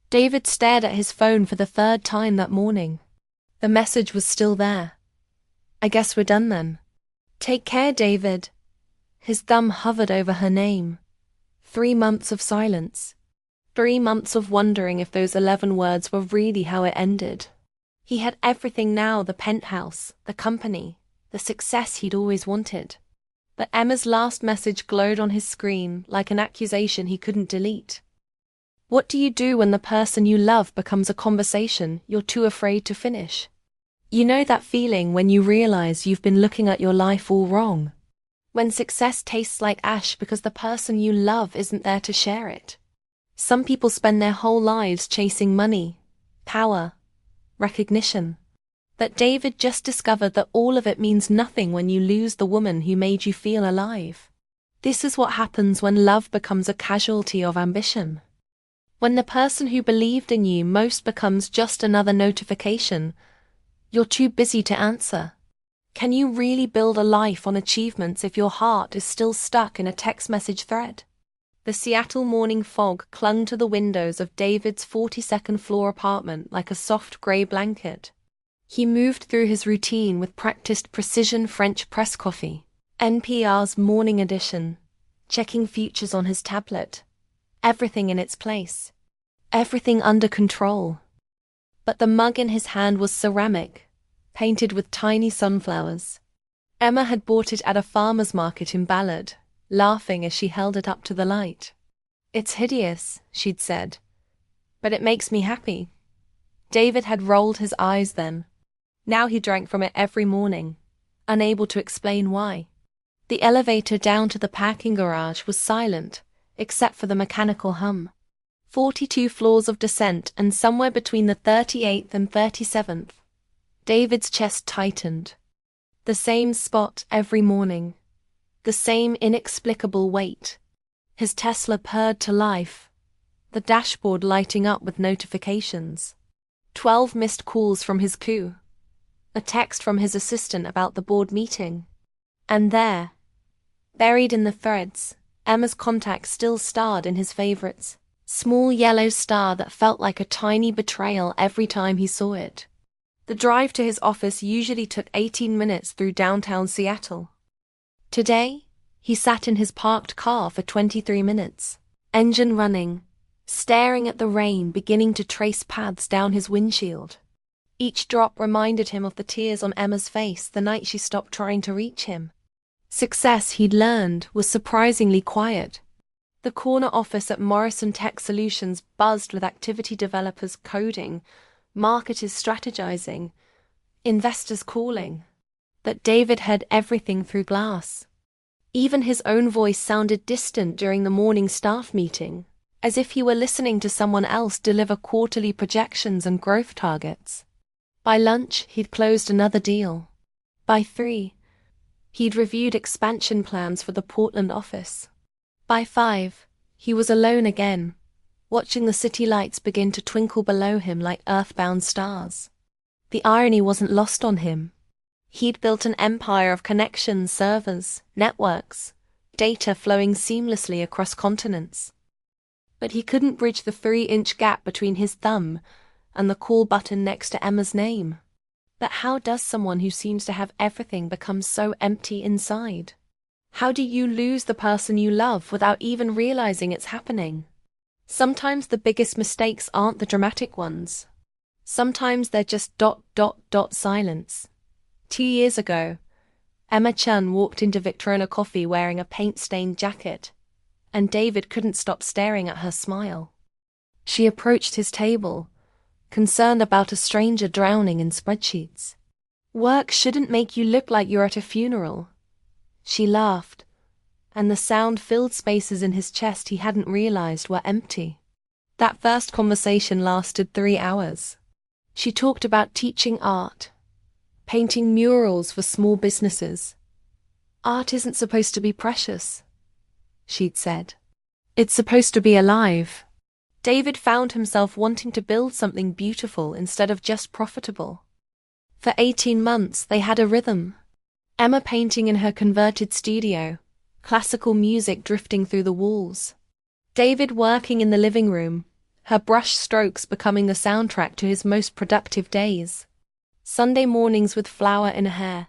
David stared at his phone for the third time that morning. The message was still there. "I guess we're done then. Take care, David." His thumb hovered over her name. 3 months of silence. 3 months of wondering if those 11 words were really how it ended. He had everything now, the penthouse, the company, the success he'd always wanted. But Emma's last message glowed on his screen like an accusation he couldn't delete. What do you do when the person you love becomes a conversation you're too afraid to finish? You know that feeling when you realize you've been looking at your life all wrong? When success tastes like ash because the person you love isn't there to share it? Some people spend their whole lives chasing money, power, recognition. But David just discovered that all of it means nothing when you lose the woman who made you feel alive. This is what happens when love becomes a casualty of ambition. When the person who believed in you most becomes just another notification you're too busy to answer. Can you really build a life on achievements if your heart is still stuck in a text message thread? The Seattle morning fog clung to the windows of David's 42nd floor apartment like a soft gray blanket. He moved through his routine with practiced precision French press coffee, NPR's morning edition, checking futures on his tablet. Everything in its place. Everything under control. But the mug in his hand was ceramic, painted with tiny sunflowers. Emma had bought it at a farmer's market in Ballard, laughing as she held it up to the light. "It's hideous," she'd said, "but it makes me happy." David had rolled his eyes then. Now he drank from it every morning, unable to explain why. The elevator down to the parking garage was silent, except for the mechanical hum. 42 floors of descent and somewhere between the 38th and 37th. David's chest tightened. The same spot every morning. The same inexplicable weight. His Tesla purred to life, the dashboard lighting up with notifications. 12 missed calls from his crew. A text from his assistant about the board meeting. And there, buried in the threads, Emma's contact still starred in his favorites. Small yellow star that felt like a tiny betrayal every time he saw it. The drive to his office usually took 18 minutes through downtown Seattle. Today, he sat in his parked car for 23 minutes, engine running, staring at the rain beginning to trace paths down his windshield. Each drop reminded him of the tears on Emma's face the night she stopped trying to reach him. Success, he'd learned, was surprisingly quiet. The corner office at Morrison Tech Solutions buzzed with activity developers coding, marketers strategizing, investors calling. But David heard everything through glass. Even his own voice sounded distant during the morning staff meeting, as if he were listening to someone else deliver quarterly projections and growth targets. By lunch, he'd closed another deal. By 3, he'd reviewed expansion plans for the Portland office. By 5, he was alone again, watching the city lights begin to twinkle below him like earthbound stars. The irony wasn't lost on him. He'd built an empire of connections, servers, networks, data flowing seamlessly across continents. But he couldn't bridge the 3-inch gap between his thumb and the call button next to Emma's name. But how does someone who seems to have everything become so empty inside? How do you lose the person you love without even realizing it's happening? Sometimes the biggest mistakes aren't the dramatic ones. Sometimes they're just ... silence. 2 years ago, Emma Chun walked into Victrola Coffee wearing a paint-stained jacket, and David couldn't stop staring at her smile. She approached his table, concerned about a stranger drowning in spreadsheets. "Work shouldn't make you look like you're at a funeral." She laughed, and the sound filled spaces in his chest he hadn't realized were empty. That first conversation lasted 3 hours. She talked about teaching art, painting murals for small businesses. "Art isn't supposed to be precious," she'd said. "It's supposed to be alive." David found himself wanting to build something beautiful instead of just profitable. For 18 months, they had a rhythm. Emma painting in her converted studio, classical music drifting through the walls. David working in the living room, her brush strokes becoming the soundtrack to his most productive days. Sunday mornings with flower in her hair,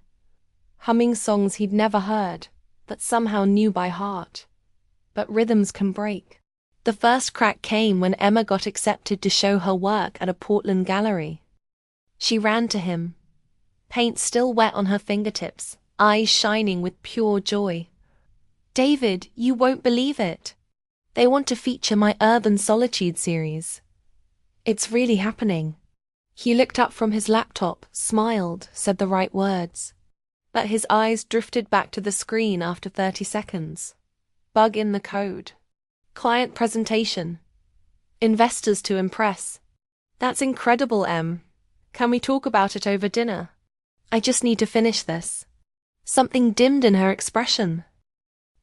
humming songs he'd never heard, but somehow knew by heart. But rhythms can break. The first crack came when Emma got accepted to show her work at a Portland gallery. She ran to him, paint still wet on her fingertips, eyes shining with pure joy. "David, you won't believe it. They want to feature my Urban Solitude series. It's really happening." He looked up from his laptop, smiled, said the right words. But his eyes drifted back to the screen after 30 seconds. Bug in the code. Client presentation. Investors to impress. "That's incredible, Em. Can we talk about it over dinner? I just need to finish this." Something dimmed in her expression.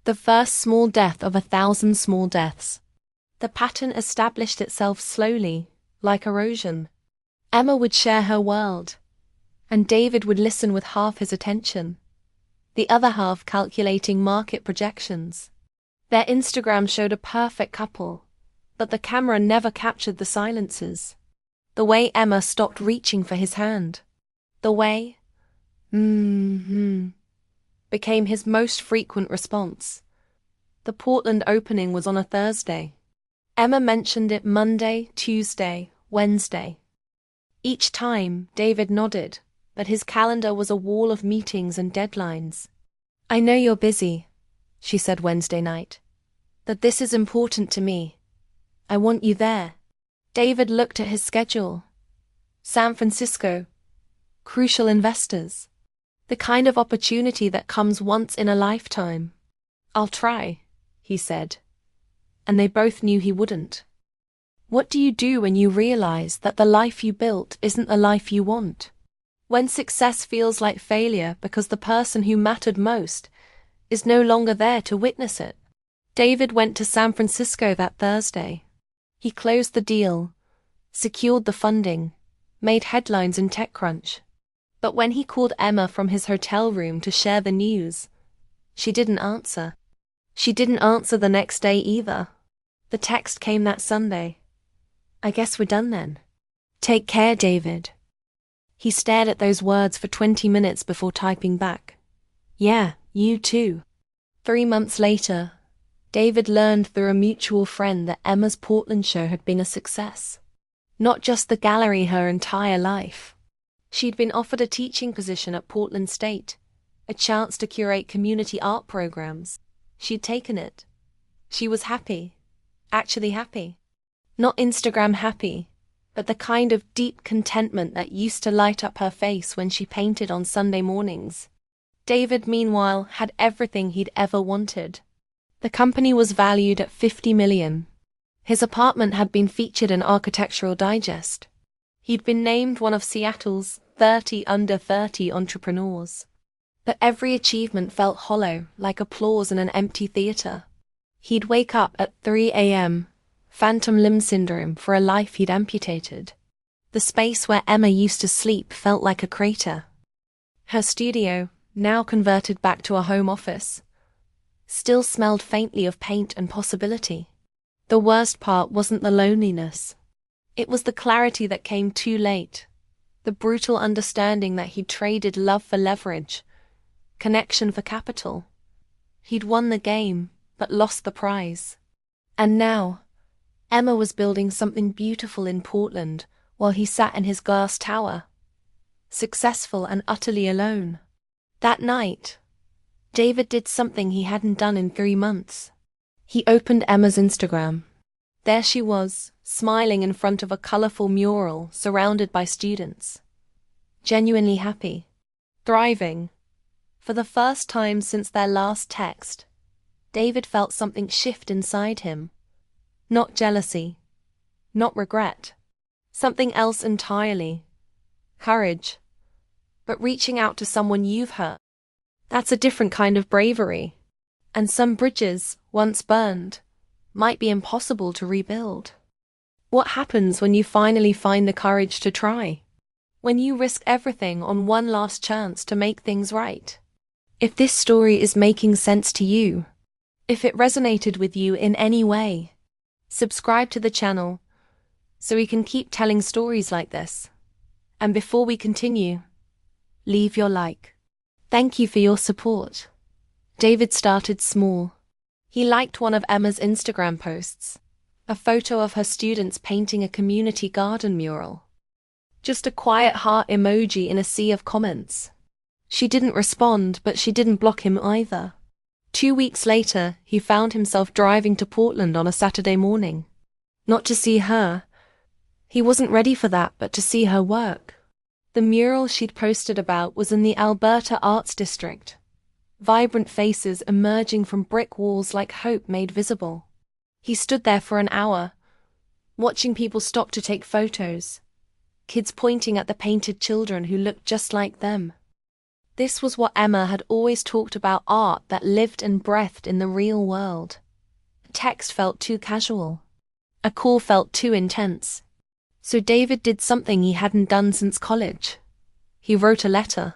The first small death of 1,000 small deaths. The pattern established itself slowly, like erosion. Emma would share her world, and David would listen with half his attention, the other half calculating market projections. Their Instagram showed a perfect couple, but the camera never captured the silences. The way Emma stopped reaching for his hand. The way, became his most frequent response. The Portland opening was on a Thursday. Emma mentioned it Monday, Tuesday, Wednesday. Each time, David nodded, but his calendar was a wall of meetings and deadlines. "I know you're busy," she said Wednesday night, "but this is important to me. I want you there." David looked at his schedule. San Francisco. Crucial investors. The kind of opportunity that comes once in a lifetime. "I'll try," he said. And they both knew he wouldn't. What do you do when you realize that the life you built isn't the life you want? When success feels like failure because the person who mattered most is no longer there to witness it? David went to San Francisco that Thursday. He closed the deal, secured the funding, made headlines in TechCrunch. But when he called Emma from his hotel room to share the news, she didn't answer. She didn't answer the next day either. The text came that Sunday. "I guess we're done then. Take care, David." He stared at those words for 20 minutes before typing back. "Yeah, you too." 3 months later, David learned through a mutual friend that Emma's Portland show had been a success. Not just the gallery, her entire life. She'd been offered a teaching position at Portland State, a chance to curate community art programs. She'd taken it. She was happy. Actually happy. Not Instagram happy, but the kind of deep contentment that used to light up her face when she painted on Sunday mornings. David, meanwhile, had everything he'd ever wanted. The company was valued at $50 million. His apartment had been featured in Architectural Digest. He'd been named one of Seattle's 30 under 30 entrepreneurs. But every achievement felt hollow, like applause in an empty theater. He'd wake up at 3 a.m., phantom limb syndrome for a life he'd amputated. The space where Emma used to sleep felt like a crater. Her studio, now converted back to a home office, still smelled faintly of paint and possibility. The worst part wasn't the loneliness. It was the clarity that came too late, the brutal understanding that he'd traded love for leverage, connection for capital. He'd won the game, but lost the prize. And now, Emma was building something beautiful in Portland while he sat in his glass tower, successful and utterly alone. That night, David did something he hadn't done in 3 months. He opened Emma's Instagram. There she was, smiling in front of a colorful mural surrounded by students. Genuinely happy. Thriving. For the first time since their last text, David felt something shift inside him. Not jealousy. Not regret. Something else entirely. Courage. But reaching out to someone you've hurt. That's a different kind of bravery. And some bridges, once burned, might be impossible to rebuild. What happens when you finally find the courage to try? When you risk everything on one last chance to make things right? If this story is making sense to you, if it resonated with you in any way, subscribe to the channel, so we can keep telling stories like this. And before we continue, leave your like. Thank you for your support. David started small. He liked one of Emma's Instagram posts, a photo of her students painting a community garden mural. Just a quiet heart emoji in a sea of comments. She didn't respond, but she didn't block him either. 2 weeks later, he found himself driving to Portland on a Saturday morning. Not to see her. He wasn't ready for that, but to see her work. The mural she'd posted about was in the Alberta Arts District. Vibrant faces emerging from brick walls like hope made visible. He stood there for an hour, watching people stop to take photos. Kids pointing at the painted children who looked just like them. This was what Emma had always talked about, art that lived and breathed in the real world. A text felt too casual. A call felt too intense. So David did something he hadn't done since college. He wrote a letter.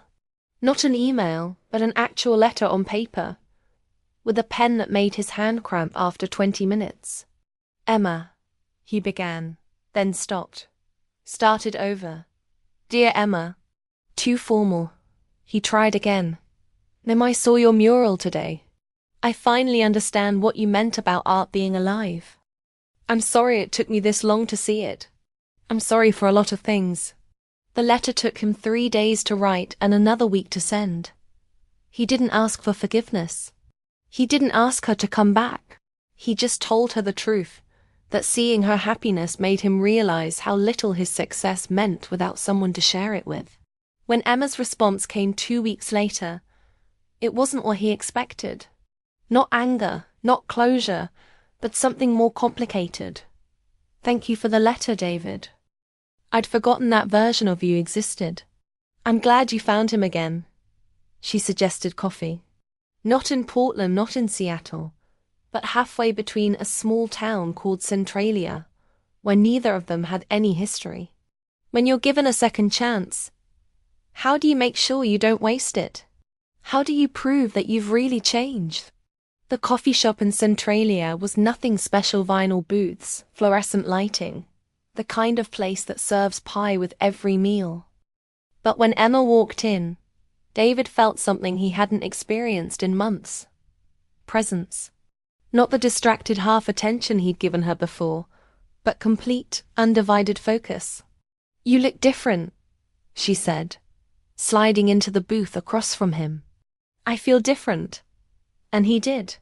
Not an email, but an actual letter on paper, with a pen that made his hand cramp after 20 minutes. Emma, he began, then stopped. Started over. Dear Emma. Too formal. He tried again. I saw your mural today. I finally understand what you meant about art being alive. I'm sorry it took me this long to see it. I'm sorry for a lot of things. The letter took him 3 days to write and another week to send. He didn't ask for forgiveness. He didn't ask her to come back. He just told her the truth, that seeing her happiness made him realize how little his success meant without someone to share it with. When Emma's response came 2 weeks later, it wasn't what he expected. Not anger, not closure, but something more complicated. Thank you for the letter, David. I'd forgotten that version of you existed. I'm glad you found him again. She suggested coffee. Not in Portland, not in Seattle, but halfway between a small town called Centralia, where neither of them had any history. When you're given a second chance, how do you make sure you don't waste it? How do you prove that you've really changed? The coffee shop in Centralia was nothing special: vinyl booths, fluorescent lighting, the kind of place that serves pie with every meal. But when Emma walked in, David felt something he hadn't experienced in months. Presence. Not the distracted half attention he'd given her before, but complete, undivided focus. You look different, she said, sliding into the booth across from him. I feel different. And he did.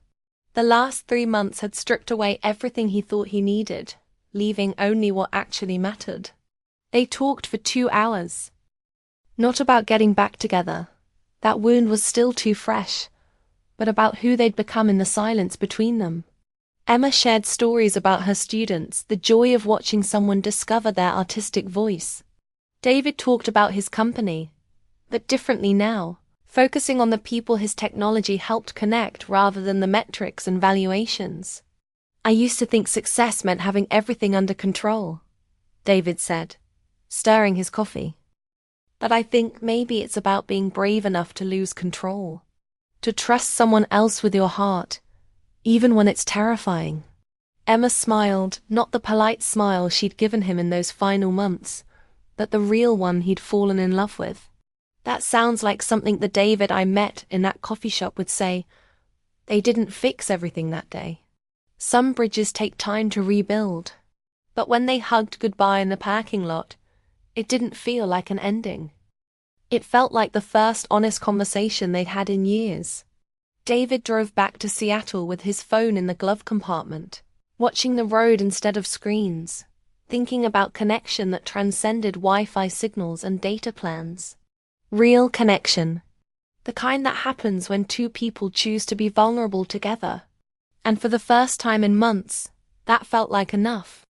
The last 3 months had stripped away everything he thought he needed, leaving only what actually mattered. They talked for 2 hours. Not about getting back together. That wound was still too fresh, but about who they'd become in the silence between them. Emma shared stories about her students, the joy of watching someone discover their artistic voice. David talked about his company, but differently now, focusing on the people his technology helped connect rather than the metrics and valuations. I used to think success meant having everything under control, David said, stirring his coffee. But I think maybe it's about being brave enough to lose control, to trust someone else with your heart, even when it's terrifying. Emma smiled, not the polite smile she'd given him in those final months, but the real one he'd fallen in love with. That sounds like something the David I met in that coffee shop would say. They didn't fix everything that day. Some bridges take time to rebuild. But when they hugged goodbye in the parking lot, it didn't feel like an ending. It felt like the first honest conversation they'd had in years. David drove back to Seattle with his phone in the glove compartment, watching the road instead of screens, thinking about connection that transcended Wi-Fi signals and data plans. Real connection. The kind that happens when 2 people choose to be vulnerable together. And for the first time in months, that felt like enough.